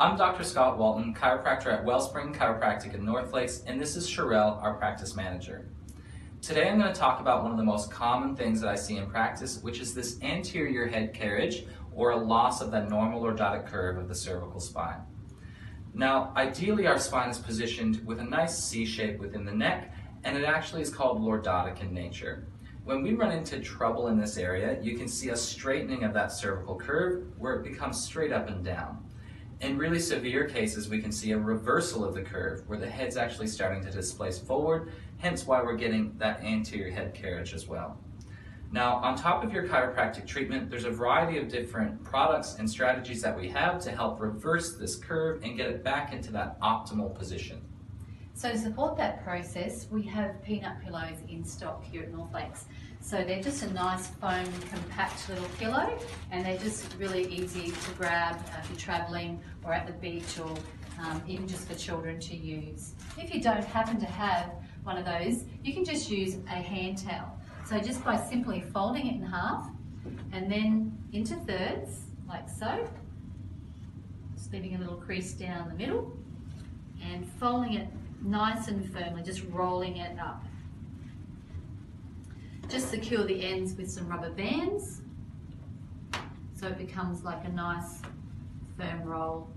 I'm Dr. Scott Walton, chiropractor at Wellspring Chiropractic in North Lakes, and this is Sharelle, our practice manager. Today I'm going to talk about one of the most common things that I see in practice, which is this anterior head carriage, or a loss of that normal lordotic curve of the cervical spine. Now, ideally our spine is positioned with a nice C shape within the neck, and it actually is called lordotic in nature. When we run into trouble in this area, you can see a straightening of that cervical curve where it becomes straight up and down. In really severe cases, we can see a reversal of the curve where the head's actually starting to displace forward, hence why we're getting that anterior head carriage as well. Now, on top of your chiropractic treatment, there's a variety of different products and strategies that we have to help reverse this curve and get it back into that optimal position. So to support that process, we have peanut pillows in stock here at North Lakes. So they're just a nice foam compact little pillow, and they're just really easy to grab if you're traveling or at the beach, or even just for children to use. If you don't happen to have one of those, you can just use a hand towel. So just by simply folding it in half and then into thirds, like so, just leaving a little crease down the middle and folding it nice and firmly, just rolling it up. Just secure the ends with some rubber bands so it becomes like a nice firm roll.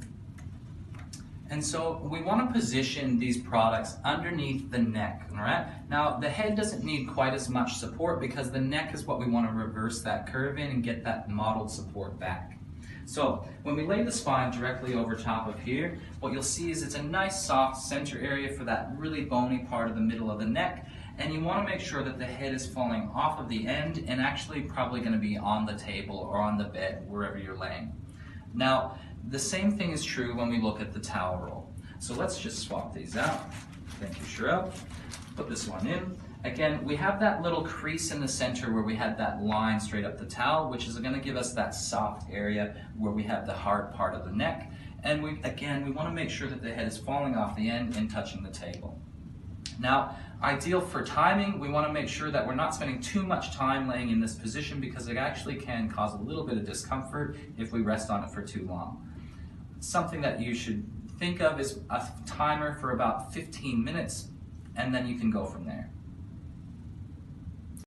And so we want to position these products underneath the neck, all right? Now, the head doesn't need quite as much support because the neck is what we want to reverse that curve in and get that modeled support back. So when we lay the spine directly over top of here, what you'll see is it's a nice soft center area for that really bony part of the middle of the neck, and you want to make sure that the head is falling off of the end and actually probably going to be on the table or on the bed, wherever you're laying. Now, the same thing is true when we look at the towel roll. So let's just swap these out. Thank you, Sharelle. Put this one in. Again, we have that little crease in the center where we had that line straight up the towel, which is going to give us that soft area where we have the hard part of the neck. And we want to make sure that the head is falling off the end and touching the table. Now, ideal for timing, we want to make sure that we're not spending too much time laying in this position because it actually can cause a little bit of discomfort if we rest on it for too long. Something that you should think of is a timer for about 15 minutes, and then you can go from there.